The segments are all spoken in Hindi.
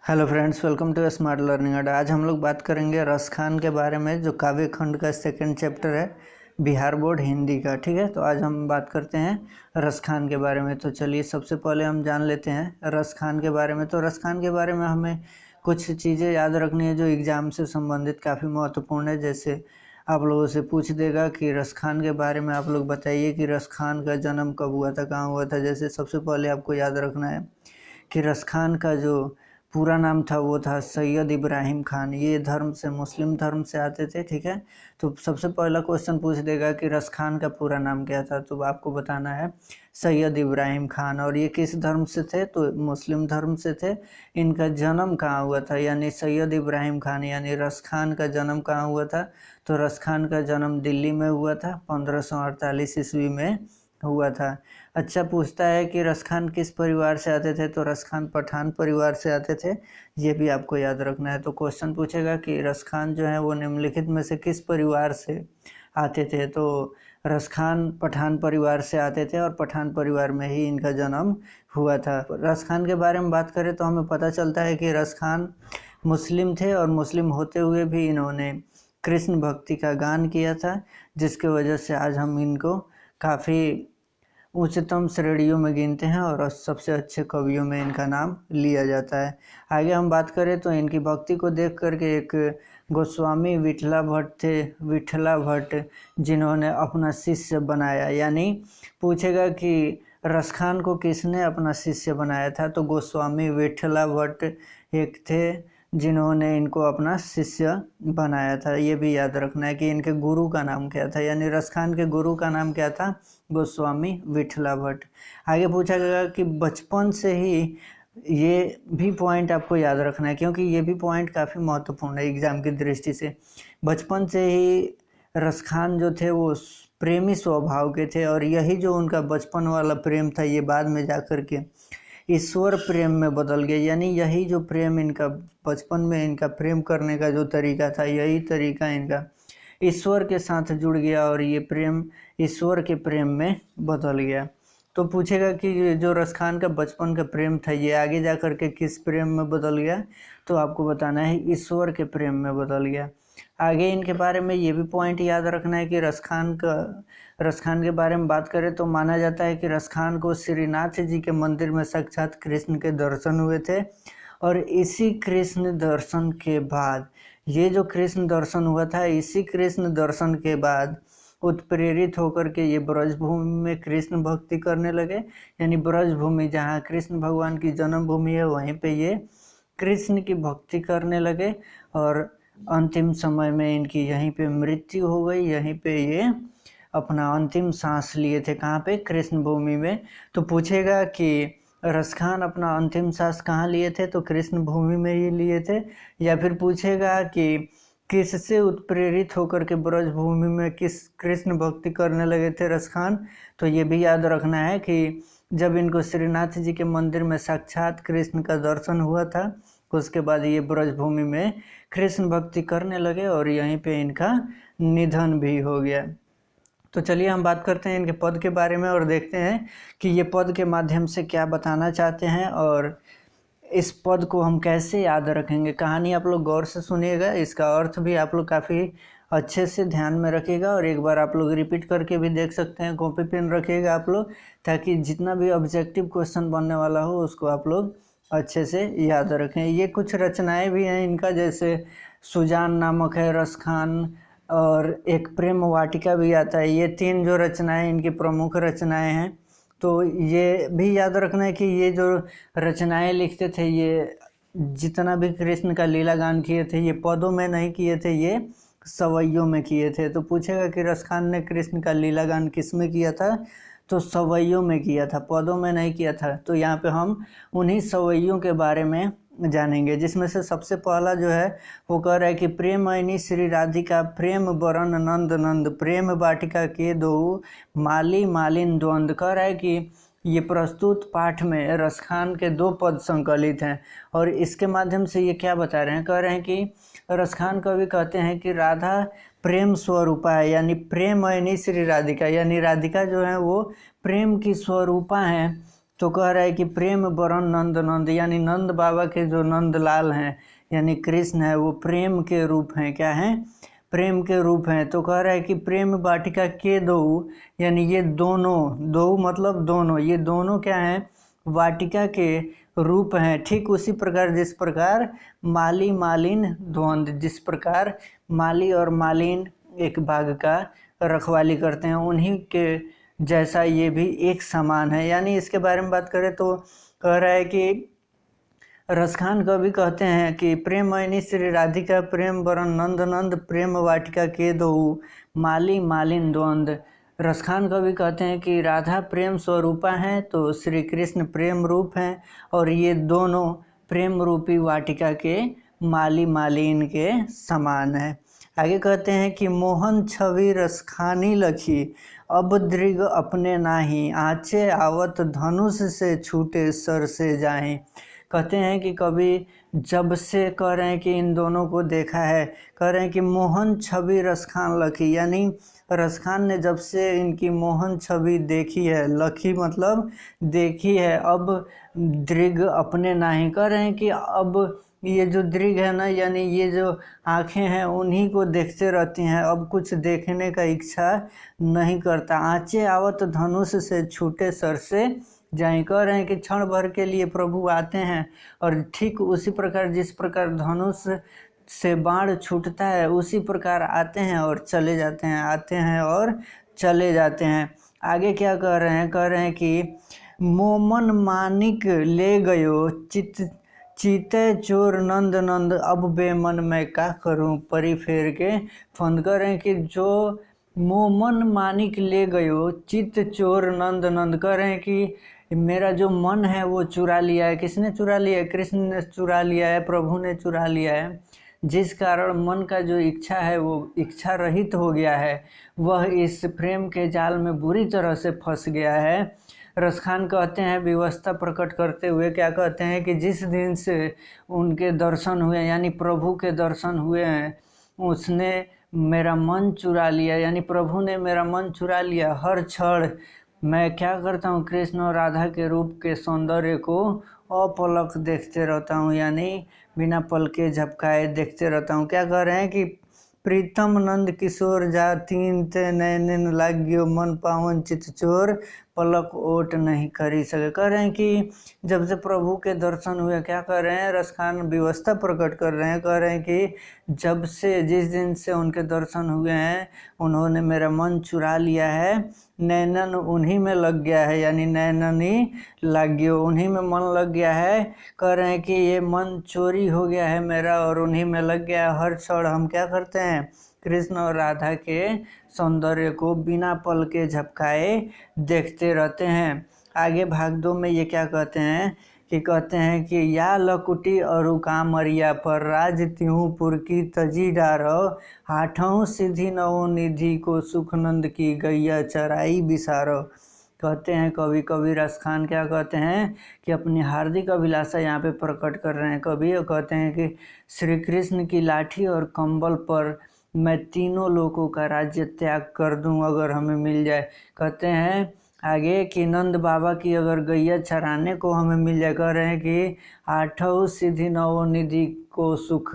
Hello friends, welcome to smart learning Adda. आज हम लोग बात करेंगे रसखान के बारे में, जो काव्य खंड का सेकंड चैप्टर है बिहार बोर्ड हिंदी का। ठीक है, तो आज हम बात करते हैं रसखान के बारे में। तो चलिए सबसे पहले हम जान लेते हैं रसखान के बारे में। तो रसखान के बारे में हमें कुछ चीज़ें याद रखनी है जो एग्ज़ाम से संबंधित काफ़ी महत्वपूर्ण है। जैसे आप लोगों से पूछ देगा कि रसखान के बारे में आप लोग बताइए कि रसखान का जन्म कब हुआ था, कहाँ हुआ था। जैसे सबसे पहले आपको याद रखना है कि रसखान का जो पूरा नाम था वो था सैयद इब्राहिम खान। ये धर्म से मुस्लिम धर्म से आते थे। ठीक है, तो सबसे पहला क्वेश्चन पूछ देगा कि रसखान का पूरा नाम क्या था, तो आपको बताना है सैयद इब्राहिम खान। और ये किस धर्म से थे, तो मुस्लिम धर्म से थे। इनका जन्म कहाँ हुआ था, यानी सैयद इब्राहिम खान यानी रसखान का जन्म कहाँ हुआ था, तो रसखान का जन्म दिल्ली में हुआ था 1548 ईस्वी में हुआ था। अच्छा, पूछता है कि रसखान किस परिवार से आते थे, तो रसखान पठान परिवार से आते थे। ये भी आपको याद रखना है। तो क्वेश्चन पूछेगा कि रसखान जो है वो निम्नलिखित में से किस परिवार से आते थे, तो रसखान पठान परिवार से आते थे और पठान परिवार में ही इनका जन्म हुआ था। रसखान के बारे में बात करें तो हमें पता चलता है कि रसखान मुस्लिम थे और मुस्लिम होते हुए भी इन्होंने कृष्ण भक्ति का गान किया था, जिसके वजह से आज हम इनको काफ़ी उच्चतम श्रेणियों में गिनते हैं और सबसे अच्छे कवियों में इनका नाम लिया जाता है। आगे हम बात करें तो इनकी भक्ति को देख करके एक गोस्वामी विठला भट्ट थे, विठला भट्ट, जिन्होंने अपना शिष्य बनाया। यानी पूछेगा कि रसखान को किसने अपना शिष्य बनाया था, तो गोस्वामी विठला भट्ट एक थे जिन्होंने इनको अपना शिष्य बनाया था। ये भी याद रखना है कि इनके गुरु का नाम क्या था, यानी रसखान के गुरु का नाम क्या था, गोस्वामी विठला भट्ट। आगे पूछा गया कि बचपन से ही, ये भी पॉइंट आपको याद रखना है क्योंकि ये भी पॉइंट काफ़ी महत्वपूर्ण है एग्जाम की दृष्टि से। बचपन से ही रसखान जो थे वो प्रेमी स्वभाव के थे, और यही जो उनका बचपन वाला प्रेम था ये बाद में जाकर के ईश्वर प्रेम में बदल गया। यानी यही जो प्रेम इनका बचपन में इनका प्रेम करने का जो तरीका था, यही तरीका इनका ईश्वर के साथ जुड़ गया और ये प्रेम ईश्वर के प्रेम में बदल गया। तो पूछेगा कि जो रसखान का बचपन का प्रेम था ये आगे जा कर के किस प्रेम में बदल गया, तो आपको बताना है ईश्वर के प्रेम में बदल गया। आगे इनके बारे में ये भी पॉइंट याद रखना है कि रसखान के बारे में बात करें तो माना जाता है कि रसखान को श्रीनाथ जी के मंदिर में साक्षात कृष्ण के दर्शन हुए थे। और इसी कृष्ण दर्शन के बाद, ये जो कृष्ण दर्शन हुआ था, इसी कृष्ण दर्शन के बाद उत्प्रेरित होकर के ये ब्रजभूमि में कृष्ण भक्ति करने लगे। यानी ब्रजभूमि जहाँ कृष्ण भगवान की जन्मभूमि है, वहीं पे ये कृष्ण की भक्ति करने लगे। और अंतिम समय में इनकी यहीं पे मृत्यु हो गई। यहीं पे ये अपना अंतिम सांस लिए थे, कहाँ पे, कृष्ण भूमि में। तो पूछेगा कि रसखान अपना अंतिम सांस कहाँ लिए थे, तो कृष्ण भूमि में ही लिए थे। या फिर पूछेगा कि किससे उत्प्रेरित होकर के ब्रजभूमि में किस कृष्ण भक्ति करने लगे थे रसखान, तो ये भी याद रखना है कि जब इनको श्रीनाथ जी के मंदिर में साक्षात कृष्ण का दर्शन हुआ था, उसके बाद ये ब्रजभूमि में कृष्ण भक्ति करने लगे और यहीं पे इनका निधन भी हो गया। तो चलिए हम बात करते हैं इनके पद के बारे में और देखते हैं कि ये पद के माध्यम से क्या बताना चाहते हैं और इस पद को हम कैसे याद रखेंगे। कहानी आप लोग गौर से सुनिएगा, इसका अर्थ भी आप लोग काफ़ी अच्छे से ध्यान में रखिएगा और एक बार आप लोग रिपीट करके भी देख सकते हैं। कॉपी पेन रखिएगा आप लोग, ताकि जितना भी ऑब्जेक्टिव क्वेश्चन बनने वाला हो उसको आप लोग अच्छे से याद रखें। ये कुछ रचनाएं भी हैं इनका, जैसे सुजान नामक है, रसखान, और एक प्रेम वाटिका भी आता है। ये तीन जो रचनाएं इनकी प्रमुख रचनाएं हैं। तो ये भी याद रखना है कि ये जो रचनाएं लिखते थे, ये जितना भी कृष्ण का लीला गान किए थे ये पदों में नहीं किए थे, ये सवैयों में किए थे। तो पूछेगा कि रसखान ने कृष्ण का लीला गान किस में किया था, तो सवैयों में किया था, पदों में नहीं किया था। तो यहाँ पे हम उन्हीं सवैयों के बारे में जानेंगे, जिसमें से सबसे पहला जो है वो कह रहा है कि प्रेम ऐनी श्री राधिका प्रेम बरन नंद नंद प्रेम वाटिका के दो माली मालिन द्वंद। कह रहा है कि ये प्रस्तुत पाठ में रसखान के दो पद संकलित हैं और इसके माध्यम से ये क्या बता रहे हैं, कह रहे हैं कि रसखान कवि कहते हैं कि राधा प्रेम स्वरूपा है, यानी प्रेम ऐनी श्री राधिका, यानी राधिका जो है वो प्रेम की स्वरूपा हैं। तो कह रहा है कि प्रेम बरन नंद नंद, यानी नंद बाबा के जो नंदलाल हैं यानी कृष्ण है, वो प्रेम के रूप हैं। क्या हैं? प्रेम के रूप हैं। तो कह रहा है कि प्रेम वाटिका के दो, यानी ये दोनों, दो मतलब दोनों, ये दोनों क्या हैं? वाटिका के रूप हैं। ठीक उसी प्रकार जिस प्रकार माली मालिन द्वंद्व, जिस प्रकार माली और मालिन एक बाग का रखवाली करते हैं, उन्हीं के जैसा ये भी एक समान है। यानी इसके बारे में बात करें तो कह रहा है कि रसखान कवि कहते हैं कि प्रेमयनी श्री राधिका प्रेम बरन नंद नंद प्रेम वाटिका के दो माली मालिन द्वंद्व। रसखान कवि कहते हैं कि राधा प्रेम स्वरूपा हैं तो श्री कृष्ण प्रेम रूप हैं, और ये दोनों प्रेम रूपी वाटिका के माली मालिन के समान है। आगे कहते हैं कि मोहन छवि रसखानी लखी अब दृग अपने नाही आँचे आवत धनुष से छूटे सर से जाएं। कहते हैं कि कभी जब से कह रहे हैं कि इन दोनों को देखा है, कह रहे हैं कि मोहन छवि रसखान लखी, यानी रसखान ने जब से इनकी मोहन छवि देखी है, लखी मतलब देखी है, अब दृग अपने नाही, कह रहे हैं कि अब ये जो दृग है ना, यानी ये जो आँखें हैं उन्हीं को देखते रहती हैं, अब कुछ देखने का इच्छा नहीं करता। आँचे आवत धनुष से छूटे सर से जाएं। कह रहे हैं कि क्षण भर के लिए प्रभु आते हैं, और ठीक उसी प्रकार जिस प्रकार धनुष से बाण छूटता है उसी प्रकार आते हैं और चले जाते हैं, आते हैं और चले जाते हैं। आगे क्या कह रहे हैं? कह रहे हैं कि मोमन मानिक ले गयो चीते चोर नंद नंद अब बेमन मैं का करूं परी फेर के फंद। कह रहे हैं कि जो मोमन मानिक ले गयो चित चोर नंद नंद, कह रहे हैं कि मेरा जो मन है वो चुरा लिया है। किसने चुरा लिया है? कृष्ण ने चुरा लिया है, प्रभु ने चुरा लिया है, जिस कारण मन का जो इच्छा है वो इच्छा रहित हो गया है, वह इस प्रेम के जाल में बुरी तरह से फंस गया है। रसखान कहते हैं विवशता प्रकट करते हुए, क्या कहते हैं कि जिस दिन से उनके दर्शन हुए, यानी प्रभु के दर्शन हुए हैं, उसने मेरा मन चुरा लिया, यानी प्रभु ने मेरा मन चुरा लिया। हर क्षण मैं क्या करता हूँ? कृष्ण और राधा के रूप के सौंदर्य को अपलक देखते रहता हूँ, यानी बिना पल के झपकाए देखते रहता हूँ। क्या कह रहे हैं कि प्रीतम नंद किशोर जा तीन ते नैन लाग्यो मन पावन चित चोर पलक ओट नहीं करी सके। कह रहे हैं कि जब से प्रभु के दर्शन हुए, क्या कर रहे हैं? रसखान व्यवस्था प्रकट कर रहे हैं, कह रहे हैं कि जब से, जिस दिन से उनके दर्शन हुए हैं, उन्होंने मेरा मन चुरा लिया है, नैनन उन्हीं में लग गया है, यानी नैननी लाग्यो, उन्हीं में मन लग गया है। कह रहे हैं कि ये मन चोरी हो गया है मेरा और उन्हीं में लग गया है। हर क्षण हम क्या करते हैं? कृष्ण और राधा के सौंदर्य को बिना पल के झपकाए देखते रहते हैं। आगे भाग 2 में ये क्या कहते हैं कि कहते हैं कि या लकुटी अरु कामरिया पर राज तिहुपुर की तजी डारो हाठों सिद्धि नवो निधि को सुखनंद की गैया चराई बिसारो। कहते हैं कवि रसखान क्या कहते हैं कि अपनी हार्दिक अभिलाषा यहाँ पे प्रकट कर रहे हैं कवि, और कहते हैं कि श्री कृष्ण की लाठी और कंबल पर मैं तीनों लोगों का राज्य त्याग कर दूं अगर हमें मिल जाए। कहते हैं आगे कि नंद बाबा की अगर गैया चराने को हमें मिल जाए। कह रहे हैं कि आठों सिद्धि नवो निधि को सुख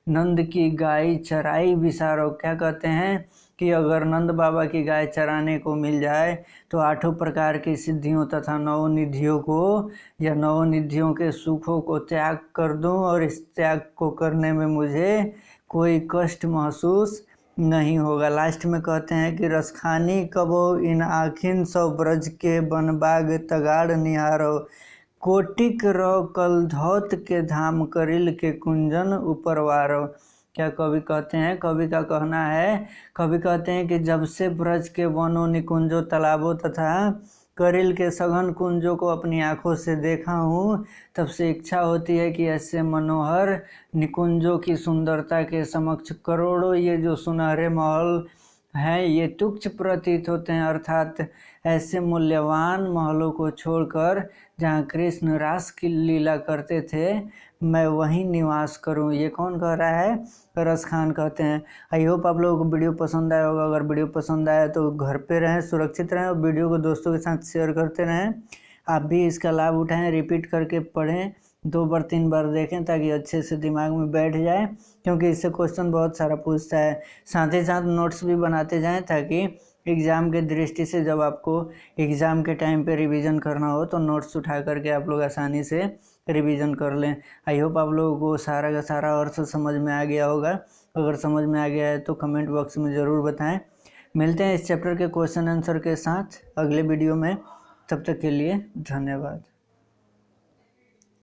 नंद की गाय चराई बिसारो। क्या कहते हैं कि अगर नंद बाबा की गाय चराने को मिल जाए तो 8 प्रकार की सिद्धियों तथा नवनिधियों को या नवनिधियों के सुखों को त्याग कर दूं, और इस त्याग को करने में मुझे कोई कष्ट महसूस नहीं होगा। लास्ट में कहते हैं कि रसखानी कबो इन आखिन सौ ब्रज के बनबाग तगाड़ निहारो कोटिक रो कल धौत के धाम करिल के कुंजन उपरवारो। क्या कवि कहते हैं? कवि का कहना है, कवि कहते हैं कि जब से ब्रज के वनों निकुंजों तालाबों तथा करिल के सघन कुंजों को अपनी आंखों से देखा हूँ, तब से इच्छा होती है कि ऐसे मनोहर निकुंजों की सुंदरता के समक्ष करोड़ों ये जो सुनहरे महल हैं ये तुच्छ प्रतीत होते हैं। अर्थात ऐसे मूल्यवान महलों को छोड़कर जहाँ कृष्ण रास की लीला करते थे मैं वहीं निवास करूं। ये कौन कह रहा है? रसखान कहते हैं। आई होप आप लोगों को वीडियो पसंद आया होगा। अगर वीडियो पसंद आया तो घर पे रहें, सुरक्षित रहें, और वीडियो को दोस्तों के साथ शेयर करते रहें। आप भी इसका लाभ उठाएं, रिपीट करके पढ़ें, 2 बार 3 बार देखें ताकि अच्छे से दिमाग में बैठ जाए, क्योंकि इससे क्वेश्चन बहुत सारा पूछता है। साथ ही साथ नोट्स भी बनाते जाएं ताकि एग्ज़ाम के दृष्टि से जब आपको एग्ज़ाम के टाइम पे रिवीजन करना हो तो नोट्स उठा करके आप लोग आसानी से रिवीजन कर लें। आई होप आप लोगों को सारा का सारा अर्थ समझ में आ गया होगा। अगर समझ में आ गया है तो कमेंट बॉक्स में ज़रूर बताएं। मिलते हैं इस चैप्टर के क्वेश्चन आंसर के साथ अगले वीडियो में। तब तक के लिए धन्यवाद।